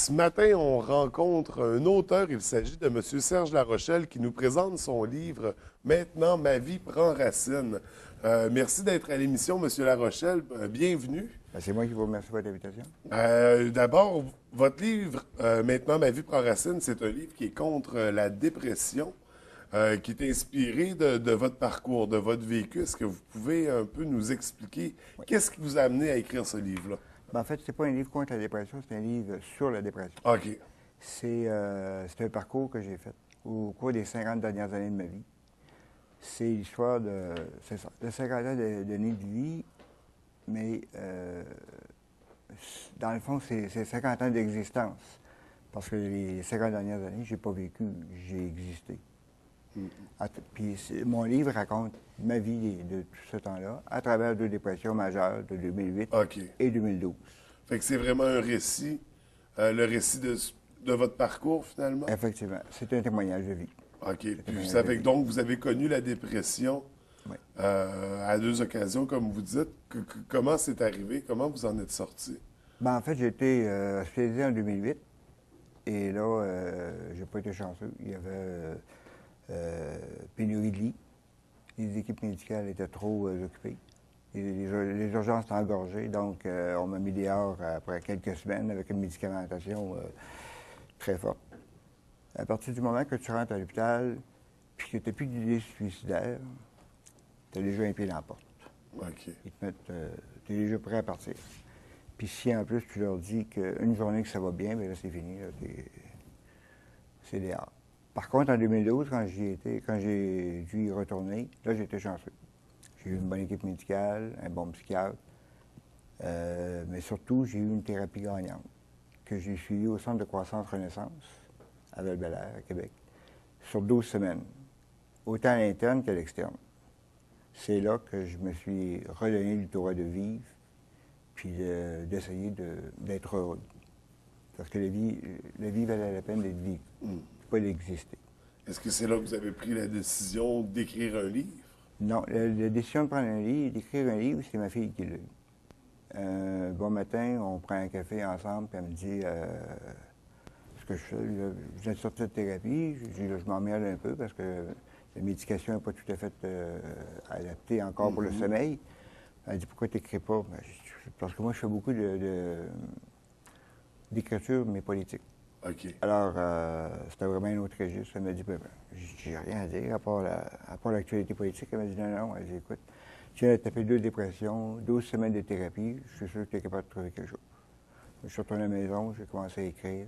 Ce matin, on rencontre un auteur. Il s'agit de M. Serge Larochelle qui nous présente son livre Maintenant, ma vie prend racine. Merci d'être à l'émission, M. Larochelle. Bienvenue. Ben, c'est moi qui vous remercie pour votre invitation. D'abord, votre livre Maintenant, ma vie prend racine, c'est un livre qui est contre la dépression, qui est inspiré de votre parcours, de votre vécu. Est-ce que vous pouvez un peu nous expliquer Oui. qu'est-ce qui vous a amené à écrire ce livre-là? Ben, en fait, c'est pas un livre contre la dépression, c'est un livre sur la dépression. OK. C'est un parcours que j'ai fait au cours des 50 dernières années de ma vie. C'est l'histoire c'est ça, de 50 ans d'années de vie, mais dans le fond, c'est 50 ans d'existence. Parce que les 50 dernières années, j'ai pas vécu, j'ai existé. Puis mon livre raconte ma vie de tout ce temps-là, à travers deux dépressions majeures de 2008 OK. et 2012. Fait que c'est vraiment un récit, le récit de votre parcours, finalement? Effectivement, c'est un témoignage de vie. OK. Puis témoignage ça de fait que vie. donc, vous avez connu la dépression Oui. à deux occasions, comme vous dites. Comment c'est arrivé? Comment vous en êtes sorti? Ben, en fait, j'ai été hospitalisé en 2008 et là, j'ai pas été chanceux. Il y avait pénurie de lits. Les équipes médicales étaient trop occupées. Les urgences étaient engorgées, donc on m'a mis dehors après quelques semaines avec une médicamentation très forte. À partir du moment que tu rentres à l'hôpital, puis que tu n'as plus d'idées suicidaires, tu as déjà un pied dans la porte. OK. Ils te mettent, tu es déjà prêt à partir. Puis si en plus tu leur dis qu'une journée que ça va bien, bien là c'est fini, là, c'est dehors. Par contre, en 2012, quand j'ai dû y retourner, là j'ai été chanceux. J'ai eu une bonne équipe médicale, un bon psychiatre, mais surtout j'ai eu une thérapie gagnante que j'ai suivie au Centre de croissance Renaissance à Val-Bélair, à Québec, sur 12 semaines, autant à l'interne qu'à l'externe. C'est là que je me suis redonné le droit de vivre, puis d'essayer d'être heureux. Parce que la vie valait la peine d'être vécue, pas d'exister. Est-ce que c'est là que vous avez pris la décision d'écrire un livre? Non, la décision de prendre un livre, d'écrire un livre, c'est ma fille qui l'a eu. Un bon matin, on prend un café ensemble, puis elle me dit ce que je fais. Je viens de sortir de thérapie, je m'emmerde un peu parce que la médication n'est pas tout à fait adaptée encore pour le sommeil. Elle dit pourquoi tu n'écris pas? Ben, parce que moi, je fais beaucoup d'écriture, mais politique. OK. Alors, c'était vraiment un autre registre. Elle m'a dit, j'ai rien à dire à part l'actualité politique. Elle m'a dit, non. Elle dit, écoute, tu viens de taper 2 dépressions, 12 semaines de thérapie, je suis sûr que tu es capable de trouver quelque chose. Je suis retourné à la maison, j'ai commencé à écrire.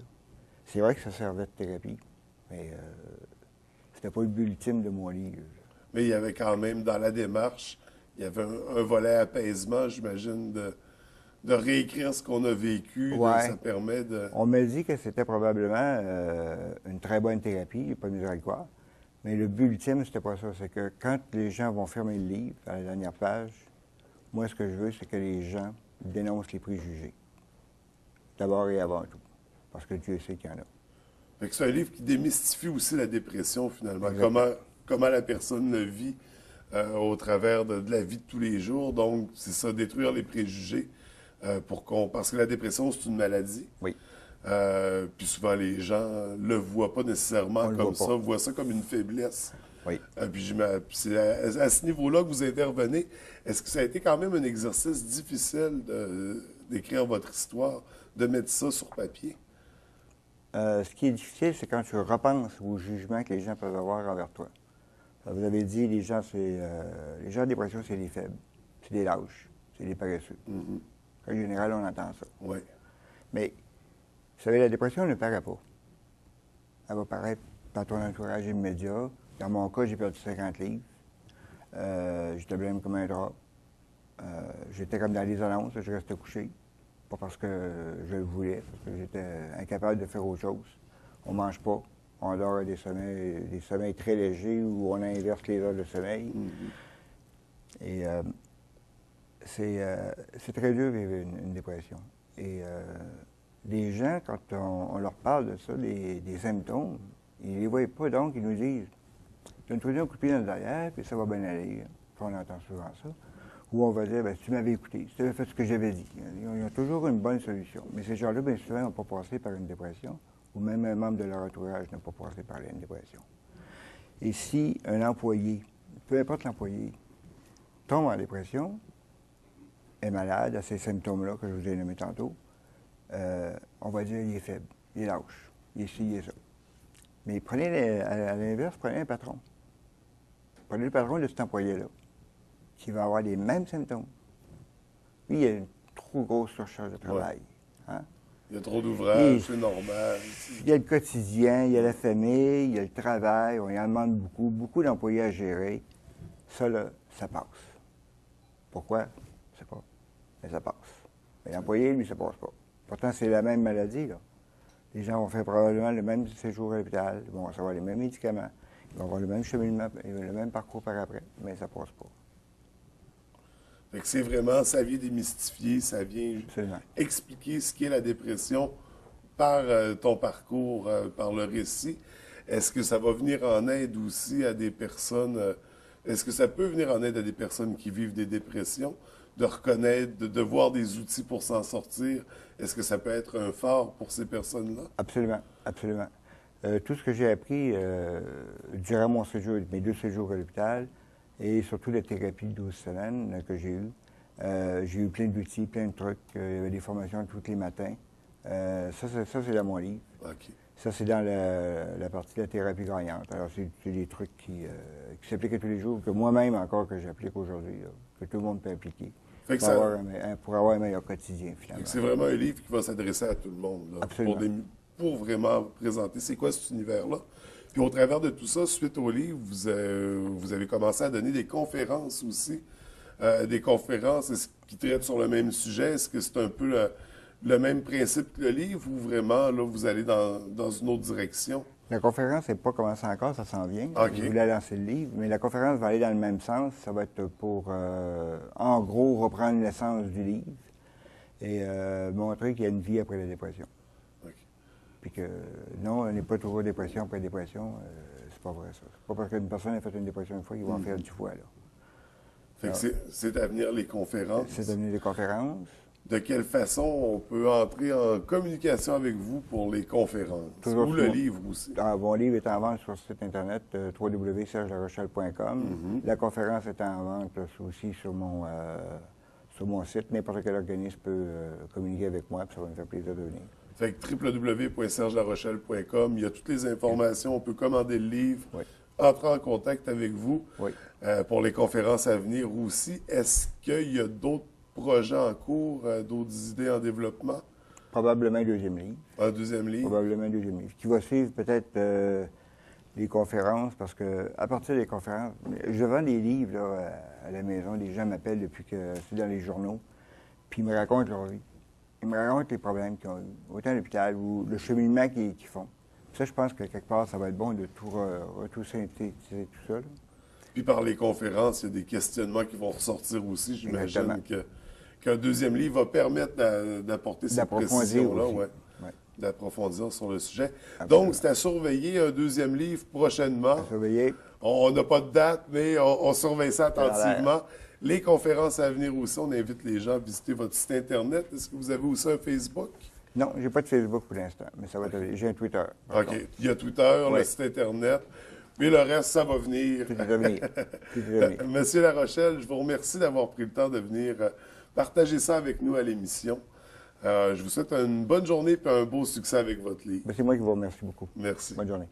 C'est vrai que ça servait de thérapie, mais c'était pas le but ultime de mon livre. Mais il y avait quand même, dans la démarche, il y avait un volet apaisement, j'imagine, de réécrire ce qu'on a vécu. Ouais. Ça permet de... On m'a dit que c'était probablement une très bonne thérapie, pas de misère à le croire. Mais le but ultime, c'était pas ça. C'est que quand les gens vont fermer le livre, à la dernière page, moi, ce que je veux, c'est que les gens dénoncent les préjugés. D'abord et avant tout. Parce que Dieu sait qu'il y en a. Fait que c'est un livre qui démystifie aussi la dépression, finalement. Exactement. Comment la personne le vit au travers de la vie de tous les jours. Donc, c'est ça, détruire les préjugés parce que la dépression, c'est une maladie. Oui. Puis souvent, les gens le voient pas nécessairement On le comme voit ça, pas. voient ça comme une faiblesse. Oui. Puis c'est à ce niveau-là que vous intervenez. Est-ce que ça a été quand même un exercice difficile d'écrire votre histoire, de mettre ça sur papier? Ce qui est difficile, c'est quand tu repenses au jugement que les gens peuvent avoir envers toi. Vous avez dit, les gens en dépression, c'est des faibles, c'est des lâches, c'est des paresseux. En général, on entend ça. Oui. Mais, vous savez, la dépression ne paraît pas. Elle va paraître dans ton entourage immédiat. Dans mon cas, j'ai perdu 50 livres. J'étais blême comme un drap. J'étais comme dans les annonces, je restais couché. Pas parce que je le voulais, parce que j'étais incapable de faire autre chose. On mange pas. On dort à des sommeils très légers où on inverse les heures de sommeil. Et c'est très dur de vivre une dépression. Et les gens, quand on leur parle de ça, des symptômes, ils ne les voient pas, donc ils nous disent « Tu vas nous donner un coup de pied dans le derrière, puis ça va bien aller. » Puis on entend souvent ça. Ou on va dire, ben, si tu m'avais écouté, si tu avais fait ce que j'avais dit. Ils ont toujours une bonne solution. Mais ces gens-là, bien souvent, n'ont pas passé par une dépression, ou même un membre de leur entourage n'a pas passé par une dépression. Et si un employé, peu importe l'employé, tombe en dépression, est malade, a ces symptômes-là que je vous ai nommés tantôt, on va dire qu'il est faible, il est lâche, il est ci, il est ça. Mais prenez, à l'inverse, prenez un patron. Prenez le patron de cet employé-là, qui va avoir les mêmes symptômes. Lui, il a une trop grosse surcharge de travail. Ouais. Hein? Il y a trop d'ouvrages, c'est normal. Il y a le quotidien, il y a la famille, il y a le travail, on y en demande beaucoup, beaucoup d'employés à gérer. Ça, là, ça passe. Pourquoi? Je ne sais pas. Mais ça passe. Mais l'employé, lui, ça passe pas. Pourtant, c'est la même maladie, là. Les gens vont faire probablement le même séjour à l'hôpital, ils vont recevoir les mêmes médicaments, ils vont avoir le même cheminement, le même parcours par après, mais ça passe pas. Fait que c'est vraiment, ça vient démystifier, ça vient Absolument. expliquer ce qu'est la dépression par ton parcours, par le récit. Est-ce que ça va venir en aide aussi à des personnes, est-ce que ça peut venir en aide à des personnes qui vivent des dépressions, de reconnaître, de voir des outils pour s'en sortir? Est-ce que ça peut être un phare pour ces personnes-là? Absolument, absolument. Tout ce que j'ai appris durant mon séjour, mes 2 séjours à l'hôpital, et surtout la thérapie de 12 semaines que j'ai eu plein d'outils, plein de trucs. Il y avait des formations tous les matins. Ça, c'est dans mon livre. OK. Ça, c'est dans la partie de la thérapie gagnante. Alors, c'est des trucs qui s'appliquent à tous les jours, que moi-même encore, que j'applique aujourd'hui, là, que tout le monde peut appliquer Fait que pour avoir un meilleur quotidien, finalement. c'est vraiment un livre qui va s'adresser à tout le monde, là, Absolument. pour vraiment présenter c'est quoi cet univers-là. Puis au travers de tout ça, suite au livre, vous avez commencé à donner des conférences aussi. Des conférences qui traitent sur le même sujet. Est-ce que c'est un peu le même principe que le livre ou vraiment, là, vous allez dans une autre direction? La conférence n'est pas commencée encore, ça s'en vient. OK. Je voulais lancer le livre, mais la conférence va aller dans le même sens. Ça va être pour, en gros, reprendre l'essence du livre et montrer qu'il y a une vie après la dépression. OK. Puis que non, on n'est pas toujours dépression après dépression. C'est pas vrai, ça. C'est pas parce qu'une personne a fait une dépression une fois qu'il va en faire 10 fois, là. Fait que c'est à venir les conférences. C'est devenu des conférences. De quelle façon on peut entrer en communication avec vous pour les conférences? Toujours Ou le sur- livre aussi? Mon livre est en vente sur le site internet www.sergelarochelle.com. La conférence est en vente aussi sur mon site. N'importe quel organisme peut communiquer avec moi, puis ça va me faire plaisir de venir. Fait que www.sergelarochelle.com, il y a toutes les informations, on peut commander le livre, Oui. entrer en contact avec vous Oui. pour les conférences à venir aussi. Est-ce qu'il y a d'autres projets en cours, d'autres idées en développement? Probablement un 2e livre. Un 2e livre? Probablement un 2e livre. Qui va suivre peut-être les conférences, parce que à partir des conférences, je vends des livres là, à la maison, les gens m'appellent depuis que c'est dans les journaux, puis ils me racontent leur vie. Ils me racontent les problèmes qu'ils ont eu, autant à l'hôpital ou le cheminement qu'ils font. Ça, je pense que quelque part, ça va être bon de tout synthétiser tout ça, là. Puis par les conférences, il y a des questionnements qui vont ressortir aussi. J'imagine Exactement. qu'un 2e livre va permettre d'apporter ces D'approfondir précisions-là, aussi. ouais, Ouais. d'approfondir sur le sujet. Absolument. Donc, c'est à surveiller un 2e livre prochainement. À surveiller. On n'a pas de date, mais on surveille ça Ça a attentivement. Les conférences à venir aussi, on invite les gens à visiter votre site Internet. Est-ce que vous avez aussi un Facebook? Non, j'ai pas de Facebook pour l'instant, mais ça va être. J'ai un Twitter. par OK. contre. Il y a Twitter, le Oui. site Internet. Mais le reste, ça va venir. Tout est à venir. Tout est à venir. Monsieur Larochelle, je vous remercie d'avoir pris le temps de venir partager ça avec nous à l'émission. Je vous souhaite une bonne journée et un beau succès avec votre livre. Ben, c'est moi qui vous remercie beaucoup. Merci. Bonne journée.